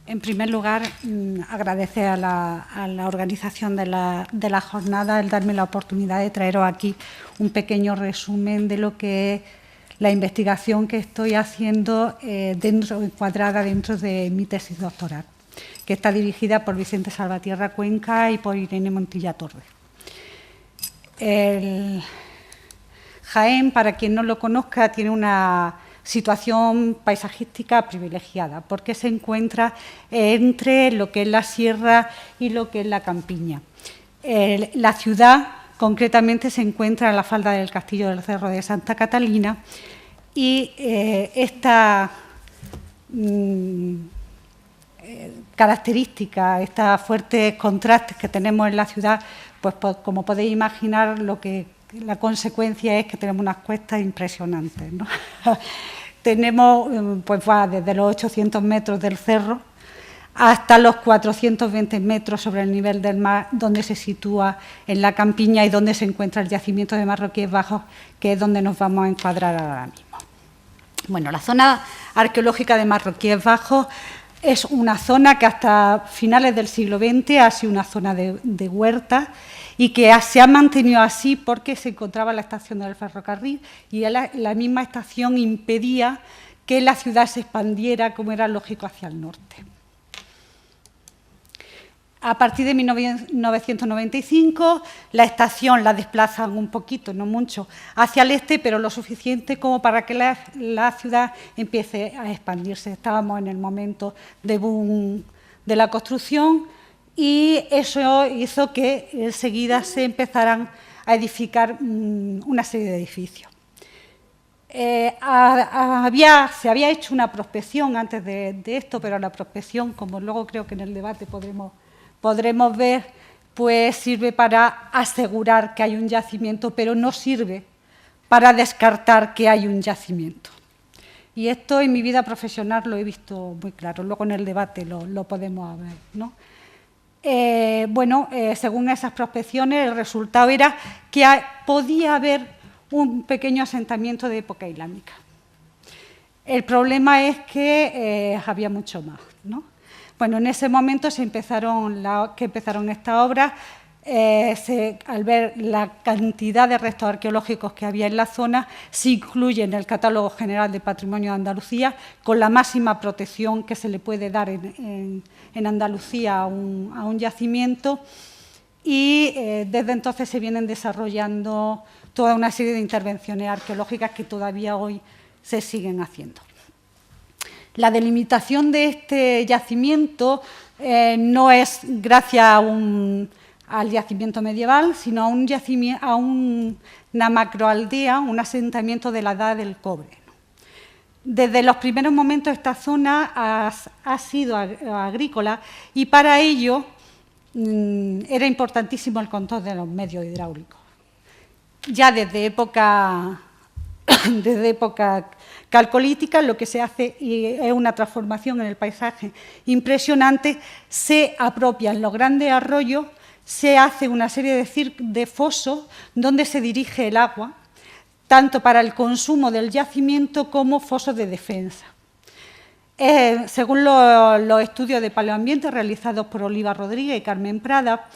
En primer lugar, agradecer a la organización de la jornada el darme la oportunidad de traeros aquí un pequeño resumen de lo que es la investigación que estoy haciendo encuadrada dentro de mi tesis doctoral, que está dirigida por Vicente Salvatierra Cuenca y por Irene Montilla Torres. El Jaén, para quien no lo conozca, tiene una situación paisajística privilegiada, porque se encuentra entre lo que es la sierra y lo que es la campiña. La ciudad, concretamente, se encuentra en la falda del Castillo del Cerro de Santa Catalina y esta característica, estos fuertes contrastes que tenemos en la ciudad, pues como podéis imaginar, la consecuencia es que tenemos unas cuestas impresionantes, ¿no? Tenemos, pues va desde los 800 metros del cerro hasta los 420 metros sobre el nivel del mar, donde se sitúa en la campiña y donde se encuentra el yacimiento de Marroquíes Bajos, que es donde nos vamos a encuadrar ahora mismo. Bueno, la zona arqueológica de Marroquíes Bajos es una zona que hasta finales del siglo XX ha sido una zona de huerta y que se ha mantenido así porque se encontraba la estación del ferrocarril y la misma estación impedía que la ciudad se expandiera, como era lógico, hacia el norte. A partir de 1995, la estación la desplazan un poquito, no mucho, hacia el este, pero lo suficiente como para que la ciudad empiece a expandirse. Estábamos en el momento de boom de la construcción y eso hizo que enseguida se empezaran a edificar una serie de edificios. Se había hecho una prospección antes de esto, pero la prospección, como luego creo que en el debate podremos ver, pues sirve para asegurar que hay un yacimiento, pero no sirve para descartar que hay un yacimiento. Y esto en mi vida profesional lo he visto muy claro, luego en el debate lo podemos ver, ¿no? Según esas prospecciones, el resultado era que podía haber un pequeño asentamiento de época islámica. El problema es que había mucho más, ¿no? Bueno, en ese momento empezaron estas obras, al ver la cantidad de restos arqueológicos que había en la zona, se incluye en el Catálogo General de Patrimonio de Andalucía con la máxima protección que se le puede dar en Andalucía a un yacimiento y desde entonces se vienen desarrollando toda una serie de intervenciones arqueológicas que todavía hoy se siguen haciendo. La delimitación de este yacimiento no es gracias al yacimiento medieval, sino a una macroaldea, un asentamiento de la Edad del Cobre. Desde los primeros momentos esta zona ha sido agrícola y para ello era importantísimo el control de los medios hidráulicos. Ya desde época calcolítica, lo que se hace y es una transformación en el paisaje impresionante, se apropian los grandes arroyos, se hace una serie de fosos donde se dirige el agua, tanto para el consumo del yacimiento como fosos de defensa. Según los estudios de paleoambiente realizados por Oliva Rodríguez y Carmen Prada,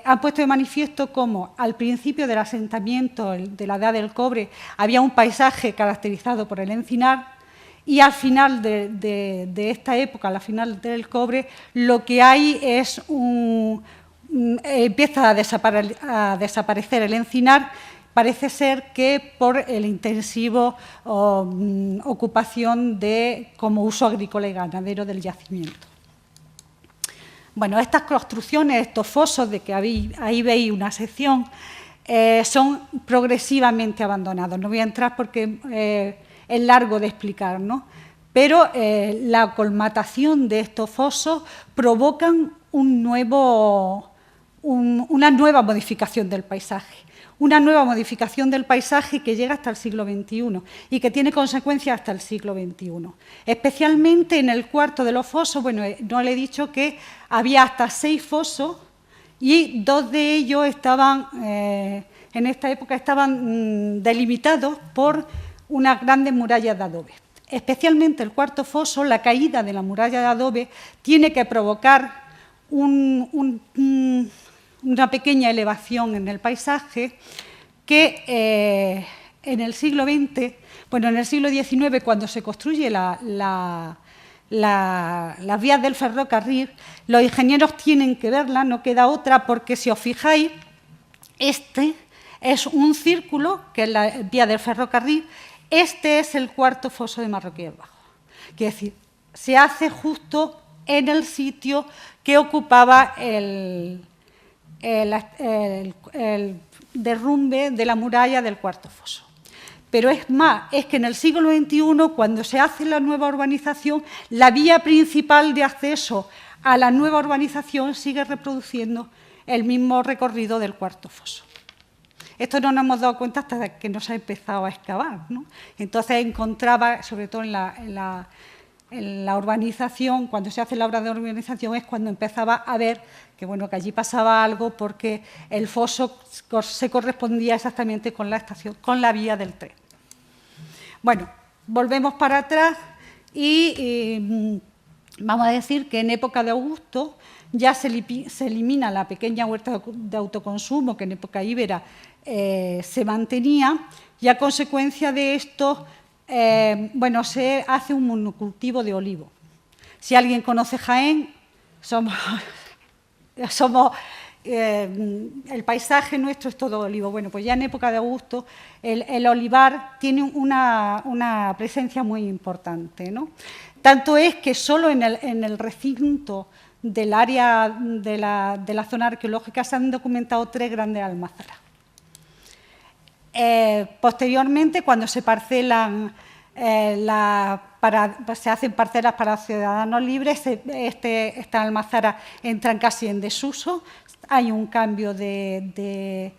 han puesto de manifiesto cómo al principio del asentamiento de la Edad del Cobre había un paisaje caracterizado por el encinar y al final de esta época, al final del Cobre, lo que hay es empieza a desaparecer el encinar. Parece ser que por el intensivo ocupación como uso agrícola y ganadero del yacimiento. Bueno, estas construcciones, estos fosos de que ahí veis una sección, son progresivamente abandonados. No voy a entrar porque es largo de explicar, ¿no? Pero la colmatación de estos fosos provocan una nueva modificación del paisaje. Una nueva modificación del paisaje que llega hasta el siglo XXI y que tiene consecuencias hasta el siglo XXI. Especialmente en el cuarto de los fosos, bueno, no le he dicho que había hasta 6 fosos y 2 de ellos estaban, en esta época, estaban delimitados por unas grandes murallas de adobe. especialmente el cuarto foso, la caída de la muralla de adobe tiene que provocar una pequeña elevación en el paisaje que en el siglo XX, bueno, en el siglo XIX, cuando se construye las vías del ferrocarril, los ingenieros tienen que verla, no queda otra, porque si os fijáis, este es un círculo, que es la vía del ferrocarril, este es el cuarto foso de Marroquíes Bajos. Quiere decir, se hace justo en el sitio que ocupaba el derrumbe de la muralla del cuarto foso. Pero es más, es que en el siglo XXI, cuando se hace la nueva urbanización, la vía principal de acceso a la nueva urbanización sigue reproduciendo el mismo recorrido del cuarto foso. Esto no nos hemos dado cuenta hasta que no se ha empezado a excavar, ¿no? Entonces encontraba, sobre todo en la urbanización, cuando se hace la obra de urbanización, es cuando empezaba a ver que, bueno, que allí pasaba algo, porque el foso se correspondía exactamente con la estación, con la vía del tren. Bueno, volvemos para atrás y vamos a decir que en época de Augusto ya se elimina la pequeña huerta de autoconsumo que en época íbera se mantenía, y a consecuencia de esto, bueno, se hace un monocultivo de olivo. Si alguien conoce Jaén, somos el paisaje nuestro es todo olivo. Bueno, pues ya en época de Augusto el olivar tiene una presencia muy importante, ¿no? Tanto es que solo en el recinto del área de la zona arqueológica se han documentado 3 grandes almazaras. Posteriormente, cuando se parcelan, se hacen parcelas para ciudadanos libres, estas almazaras entran casi en desuso, hay un cambio de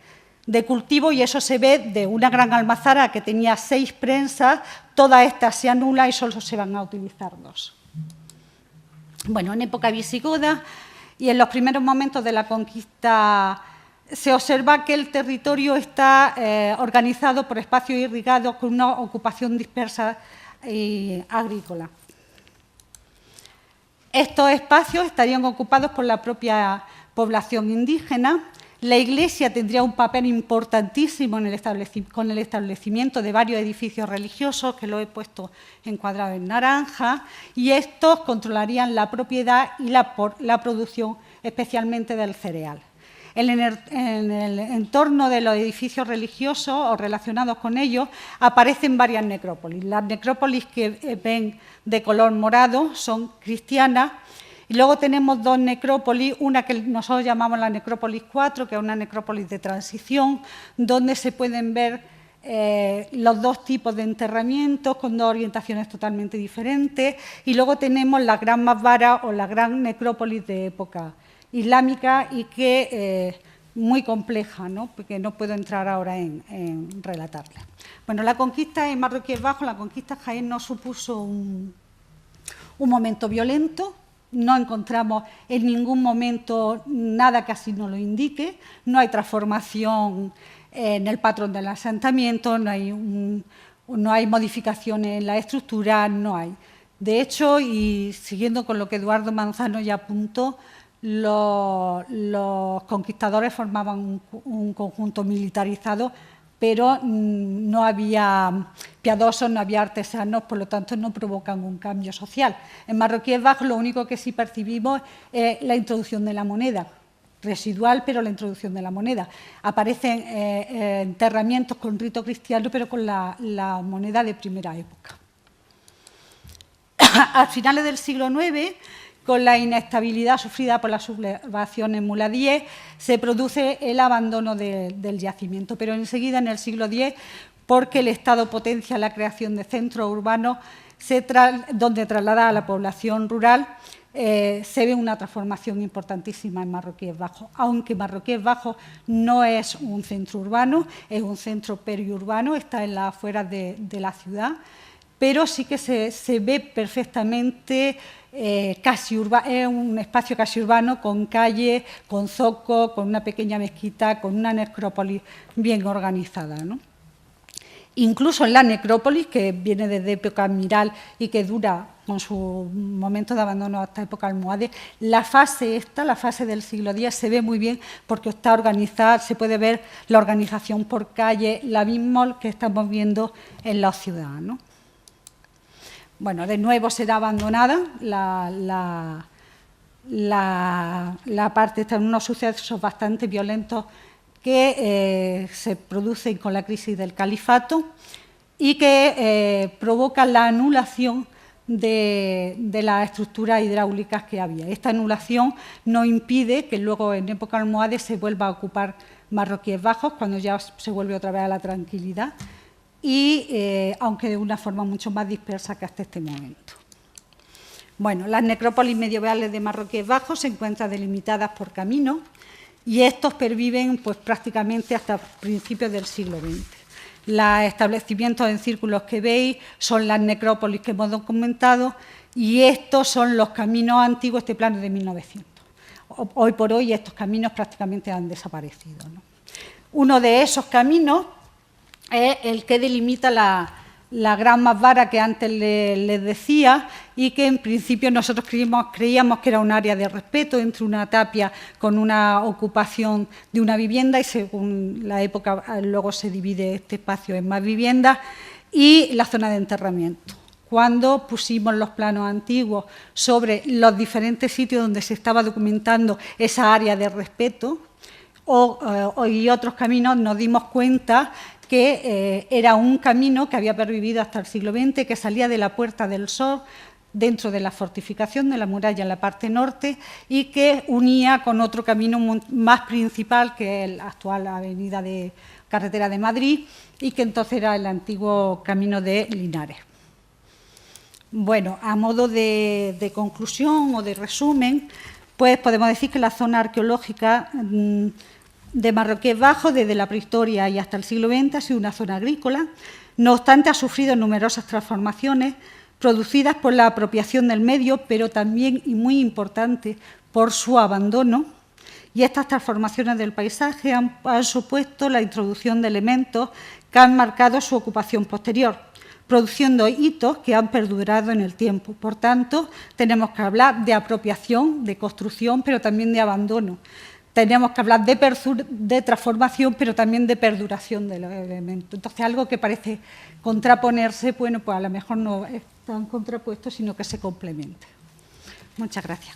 cultivo, y eso se ve de una gran almazara que tenía 6 prensas, todas estas se anulan y solo se van a utilizar 2. Bueno, en época visigoda y en los primeros momentos de la conquista se observa que el territorio está organizado por espacios irrigados con una ocupación dispersa y agrícola. Estos espacios estarían ocupados por la propia población indígena. La Iglesia tendría un papel importantísimo con el establecimiento de varios edificios religiosos, que lo he puesto encuadrado en naranja, y estos controlarían la propiedad y la producción, especialmente del cereal. En el entorno de los edificios religiosos o relacionados con ellos aparecen varias necrópolis. Las necrópolis que ven de color morado son cristianas, y luego tenemos 2 necrópolis, una que nosotros llamamos la necrópolis 4, que es una necrópolis de transición, donde se pueden ver los 2 tipos de enterramientos con 2 orientaciones totalmente diferentes, y luego tenemos la gran Masbara o la gran necrópolis de época islámica, y que muy compleja, ¿no? Porque no puedo entrar ahora en relatarla. Bueno, la conquista en Marroquíes Bajos, la conquista Jaén no supuso un momento violento. No encontramos en ningún momento nada que así nos lo indique, no hay transformación en el patrón del asentamiento, no hay modificaciones en la estructura, no hay. De hecho, y siguiendo con lo que Eduardo Manzano ya apuntó, los conquistadores formaban un conjunto militarizado, pero no había piadosos, no había artesanos, por lo tanto no provocan un cambio social. En Marroquíes Bajos lo único que sí percibimos es la introducción de la moneda, residual, pero la introducción de la moneda. Aparecen enterramientos con rito cristiano, pero con la moneda de primera época. A finales del siglo IX, con la inestabilidad sufrida por la sublevación en Muladíes, se produce el abandono del yacimiento, pero enseguida, en el siglo X, porque el Estado potencia la creación de centros urbanos donde trasladar a la población rural, se ve una transformación importantísima en Marroquíes Bajos, aunque Marroquíes Bajos no es un centro urbano, es un centro periurbano, está en las afueras de la ciudad, pero sí que se ve perfectamente casi urbano, es un espacio casi urbano, con calle, con zoco, con una pequeña mezquita, con una necrópolis bien organizada, ¿no? Incluso en la necrópolis, que viene desde época amiral y que dura con su momento de abandono hasta época almohade, la fase del siglo X, se ve muy bien porque está organizada, se puede ver la organización por calle, la misma que estamos viendo en la ciudad, ¿no? Bueno, de nuevo será abandonada la parte, están unos sucesos bastante violentos que se producen con la crisis del califato y que provocan la anulación de las estructuras hidráulicas que había. Esta anulación no impide que luego en época almohade se vuelva a ocupar Marroquíes Bajos, cuando ya se vuelve otra vez a la tranquilidad, y aunque de una forma mucho más dispersa que hasta este momento. Bueno, las necrópolis medievales de Marroquíes Bajos se encuentran delimitadas por caminos y estos perviven pues, prácticamente hasta principios del siglo XX. Los establecimientos en círculos que veis son las necrópolis que hemos documentado y estos son los caminos antiguos, este plano de 1900. Hoy por hoy estos caminos prácticamente han desaparecido, ¿no? Uno de esos caminos es el que delimita la gran masvara que antes les decía y que en principio nosotros creíamos que era un área de respeto entre una tapia con una ocupación de una vivienda y según la época luego se divide este espacio en más viviendas y la zona de enterramiento. Cuando pusimos los planos antiguos sobre los diferentes sitios donde se estaba documentando esa área de respeto y otros caminos, nos dimos cuenta que era un camino que había pervivido hasta el siglo XX, que salía de la Puerta del Sol, dentro de la fortificación de la muralla en la parte norte, y que unía con otro camino más principal, que es la actual avenida de Carretera de Madrid, y que entonces era el antiguo camino de Linares. Bueno, a modo de conclusión o de resumen, pues podemos decir que la zona arqueológica de Marroquíes Bajos, desde la prehistoria y hasta el siglo XX, ha sido una zona agrícola. No obstante, ha sufrido numerosas transformaciones producidas por la apropiación del medio, pero también, y muy importante, por su abandono. Y estas transformaciones del paisaje han supuesto la introducción de elementos que han marcado su ocupación posterior, produciendo hitos que han perdurado en el tiempo. Por tanto, tenemos que hablar de apropiación, de construcción, pero también de abandono. Tenemos que hablar de transformación, pero también de perduración de los elementos. Entonces, algo que parece contraponerse, bueno, pues a lo mejor no es tan contrapuesto, sino que se complementa. Muchas gracias.